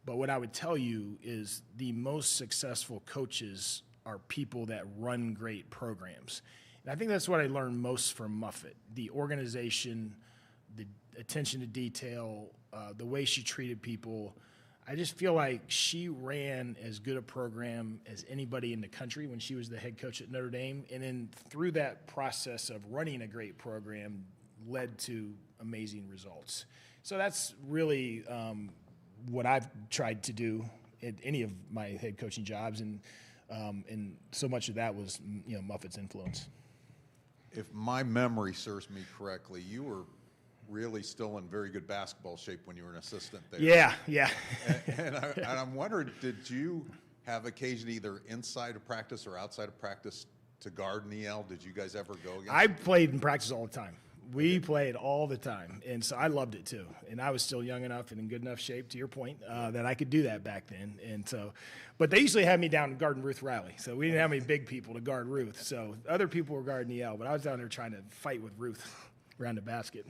But what I would tell you is the most successful coaches are people that run great programs. And I think that's what I learned most from Muffet, the organization, the attention to detail, the way she treated people. I just feel like she ran as good a program as anybody in the country when she was the head coach at Notre Dame. And then through that process of running a great program led to amazing results. So that's really what I've tried to do at any of my head coaching jobs. And so much of that was, Muffet's influence. If my memory serves me correctly, you were really still in very good basketball shape when you were an assistant there. Yeah. And I'm wondering, did you have occasion either inside of practice or outside of practice to guard Niele? Did you guys ever go against I played in practice all the time. We played all the time, and so I loved it too. And I was still young enough and in good enough shape, to your point, that I could do that back then. And so, but they usually had me down guarding Ruth Riley, so we didn't have any big people to guard Ruth. So other people were guarding Niele, but I was down there trying to fight with Ruth around the basket.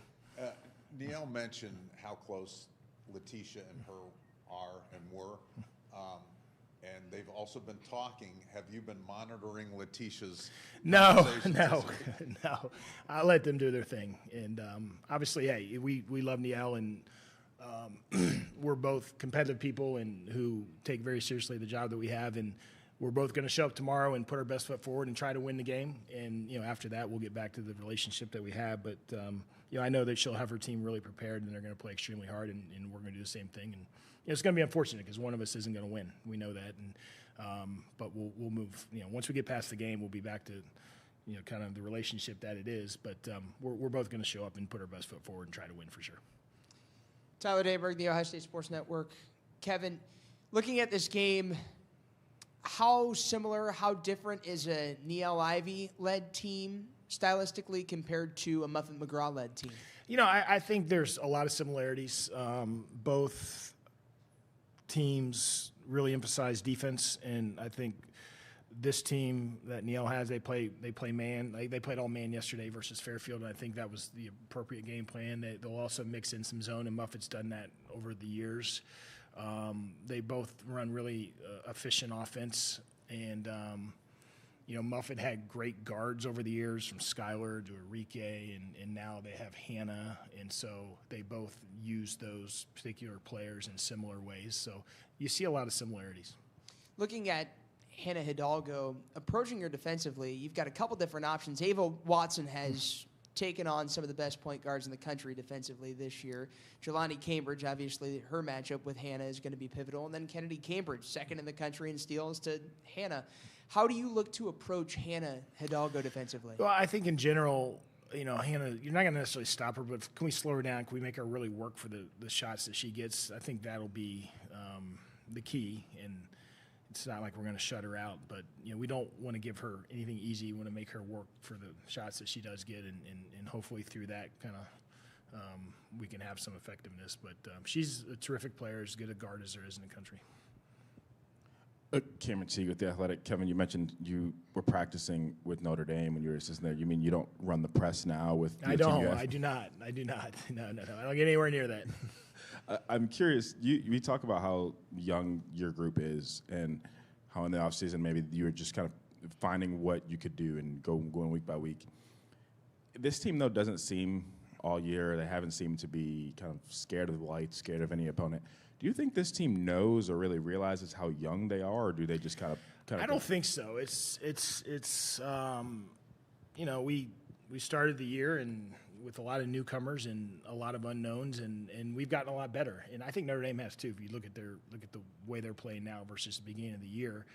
Niele mentioned how close Letitia and her are and were, and they've also been talking. Have you been monitoring Letitia's conversations? No. I let them do their thing. And obviously, hey, we love Niele, and we're both competitive people and who take very seriously the job that we have. And we're both going to show up tomorrow and put our best foot forward and try to win the game. And, after that, we'll get back to the relationship that we have. But, I know that she'll have her team really prepared, and they're going to play extremely hard, and we're going to do the same thing. And it's going to be unfortunate because one of us isn't going to win. We know that. And but we'll move. Once we get past the game, we'll be back to kind of the relationship that it is. But we're both going to show up and put our best foot forward and try to win for sure. Tyler Daneberg, the Ohio State Sports Network. Kevin, looking at this game, how similar, how different is a Niele Ivey-led team stylistically compared to a Muffet McGraw-led team? I think there's a lot of similarities. Both teams really emphasize defense, and I think this team that Niele has, they play man. They played all man yesterday versus Fairfield, and I think that was the appropriate game plan. They'll also mix in some zone, and Muffet's done that over the years. They both run really efficient offense, and Muffet had great guards over the years, from Skylar to Enrique, and now they have Hannah, and so they both use those particular players in similar ways. So you see a lot of similarities. Looking at Hannah Hidalgo, approaching her defensively, you've got a couple different options. Ava Watson has taken on some of the best point guards in the country defensively this year. Jelani Cambridge, obviously, her matchup with Hannah is going to be pivotal. And then Kennedy Cambridge, second in the country in steals to Hannah. How do you look to approach Hannah Hidalgo defensively? Well, I think in general, Hannah, you're not going to necessarily stop her, but can we slow her down? Can we make her really work for the shots that she gets? I think that'll be the key. And it's not like we're going to shut her out, but we don't want to give her anything easy. We want to make her work for the shots that she does get, and hopefully through that kind of we can have some effectiveness. But she's a terrific player, as good a guard as there is in the country. Cameron Teague with The Athletic. Kevin, you mentioned you were practicing with Notre Dame when you were assistant there. You mean you don't run the press now with your I team? don't. I do not. No. I don't get anywhere near that. I'm curious, you talk about how young your group is and how in the offseason maybe you were just kind of finding what you could do and going week by week. This team, though, doesn't seem all year, they haven't seemed to be kind of scared of the light, scared of any opponent. Do you think this team knows or really realizes how young they are, or do they just kind of I don't think so. We started the year and with a lot of newcomers and a lot of unknowns, and we've gotten a lot better. And I think Notre Dame has too. If you look at the way they're playing now versus the beginning of the year,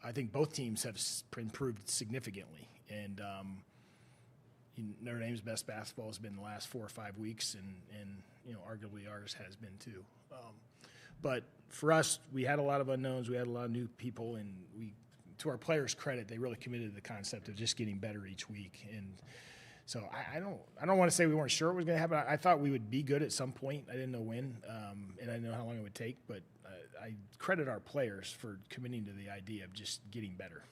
I think both teams have improved significantly. And Notre Dame's best basketball has been the last 4 or 5 weeks, and arguably ours has been too. But for us, we had a lot of unknowns. We had a lot of new people, and to our players' credit, they really committed to the concept of just getting better each week. And so I don't want to say we weren't sure it was going to happen. I thought we would be good at some point. I didn't know when, and I didn't know how long it would take. But I credit our players for committing to the idea of just getting better.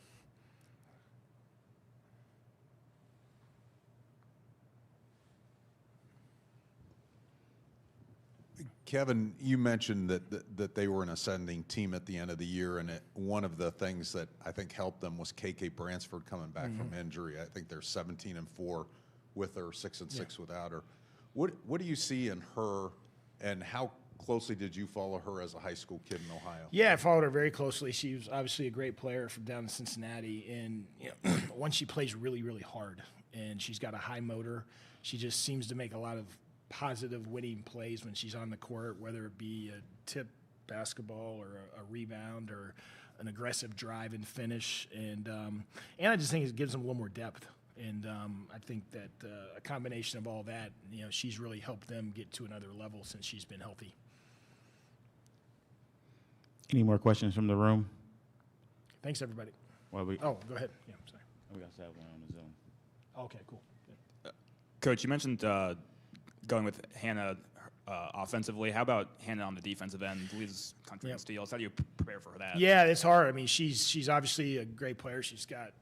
Kevin, you mentioned that they were an ascending team at the end of the year, and one of the things that I think helped them was KK Bransford coming back from injury. I think they're 17-4 with her, 6-6 without her. What do you see in her, and how closely did you follow her as a high school kid in Ohio? Yeah, I followed her very closely. She was obviously a great player from down in Cincinnati, and one, she plays really, really hard, and she's got a high motor. She just seems to make a lot of positive winning plays when she's on the court, whether it be a tip basketball or a rebound or an aggressive drive and finish. And I just think it gives them a little more depth. And I think that a combination of all that, she's really helped them get to another level since she's been healthy. Any more questions from the room? Thanks, everybody. Well, go ahead. Yeah, I'm sorry. We got that one on the Zoom. Okay, cool. Coach, you mentioned going with Hannah offensively. How about Hannah on the defensive end? Leads country in steals. How do you prepare for that? Yeah, it's hard. I mean, she's obviously a great player. She's got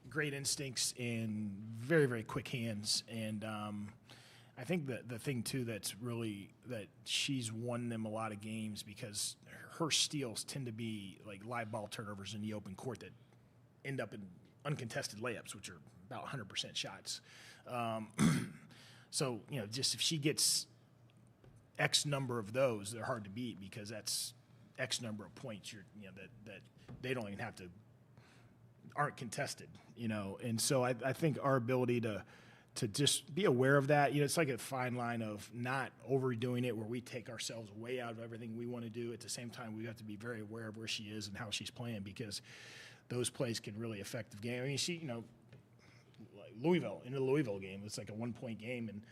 great instincts and very, very quick hands. And I think that the thing, too, that she's won them a lot of games because her steals tend to be like live ball turnovers in the open court that end up in uncontested layups, which are about 100% shots. So, just if she gets X number of those, they're hard to beat because that's X number of points that they don't even have to, aren't contested, And so I think our ability to just be aware of that, it's like a fine line of not overdoing it where we take ourselves way out of everything we want to do. At the same time, we have to be very aware of where she is and how she's playing because those plays can really affect the game. I mean, like Louisville, in the Louisville game. It's like a 1-point game, and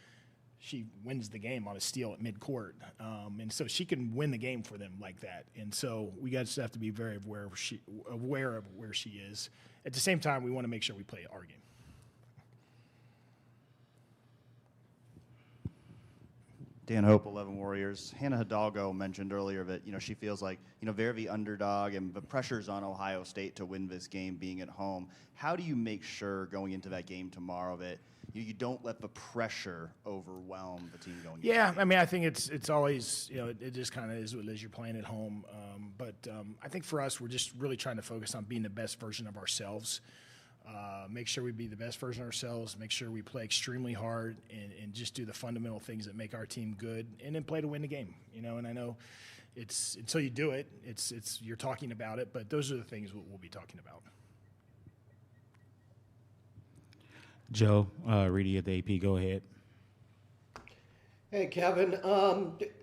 she wins the game on a steal at midcourt. And so she can win the game for them like that. And so we just have to be very aware of where she is. At the same time, we want to make sure we play our game. Dan Hope, 11 Warriors. Hannah Hidalgo mentioned earlier that, she feels like, very underdog, and the pressure's on Ohio State to win this game being at home. How do you make sure going into that game tomorrow that you don't let the pressure overwhelm the team going into Yeah, I mean, I think it's always, it just kind of is what it is. You're playing at home. But I think for us, we're just really trying to focus on being the best version of ourselves. Make sure we be the best version of ourselves, make sure we play extremely hard and just do the fundamental things that make our team good, and then play to win the game. And I know it's until you do it, it's you're talking about it, but those are the things we'll be talking about. Joe, Reedy of the AP, go ahead. Hey, Kevin.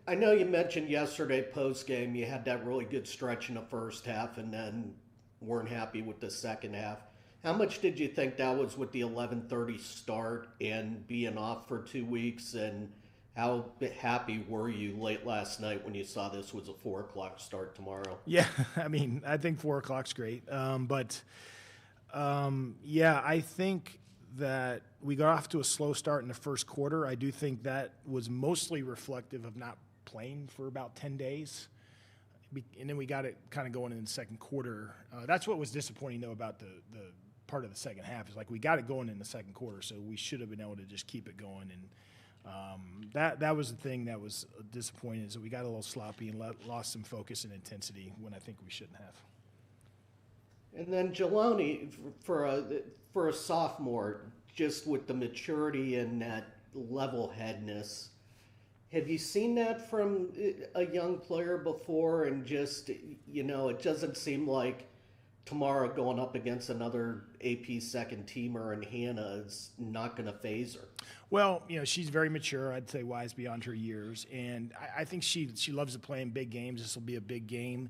I know you mentioned yesterday post-game you had that really good stretch in the first half and then weren't happy with the second half. How much did you think that was with the 11:30 start and being off for 2 weeks? And how happy were you late last night when you saw this was a 4 o'clock start tomorrow? Yeah, I mean, I think 4 o'clock's great. Yeah, I think that we got off to a slow start in the first quarter. I do think that was mostly reflective of not playing for about 10 days. And then we got it kind of going in the second quarter. That's what was disappointing, though, about the part of the second half is like we got it going in the second quarter, so we should have been able to just keep it going. And that was the thing that was disappointing, is that we got a little sloppy and lost some focus and intensity when I think we shouldn't have. And then Jelani, for a sophomore, just with the maturity and that level-headedness, have you seen that from a young player before? And just, it doesn't seem like tomorrow going up against another AP second teamer and Hannah is not going to phase her. Well, she's very mature. I'd say wise beyond her years. And I think she loves to play in big games. This will be a big game.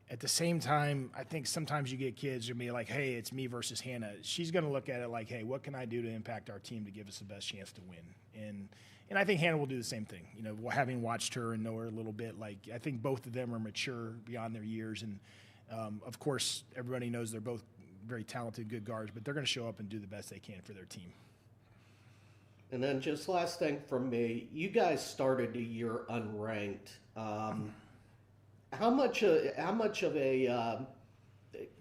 At the same time, I think sometimes you get kids who be like, hey, it's me versus Hannah. She's going to look at it like, hey, what can I do to impact our team to give us the best chance to win? And I think Hannah will do the same thing. Having watched her and know her a little bit, I think both of them are mature beyond their years. And of course, everybody knows they're both very talented, good guards, but they're going to show up and do the best they can for their team. And then just last thing from me, you guys started the year unranked. How much of a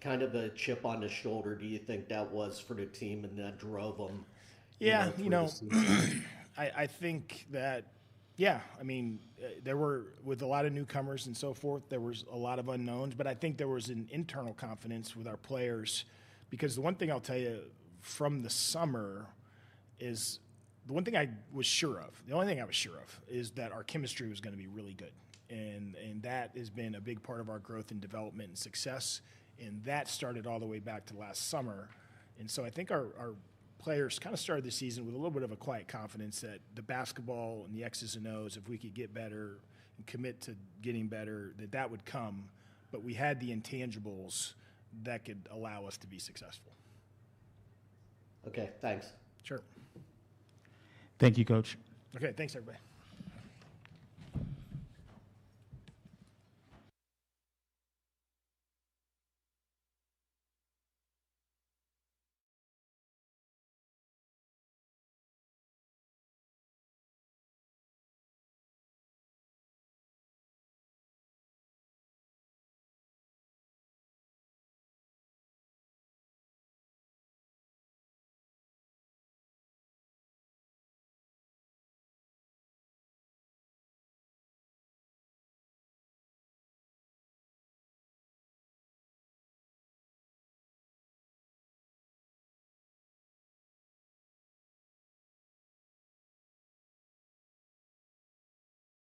kind of a chip on the shoulder do you think that was for the team, and that drove them? Yeah, I think that. Yeah, I mean, there were, with a lot of newcomers and so forth, there was a lot of unknowns, but I think there was an internal confidence with our players, because the one thing I'll tell you from the summer is the one thing I was sure of, the only thing I was sure of is that our chemistry was going to be really good. And that has been a big part of our growth and development and success, and that started all the way back to last summer. And so I think our players kind of started the season with a little bit of a quiet confidence that the basketball and the X's and O's, if we could get better and commit to getting better, that would come. But we had the intangibles that could allow us to be successful. Okay, thanks. Sure. Thank you, Coach. Okay, thanks, everybody.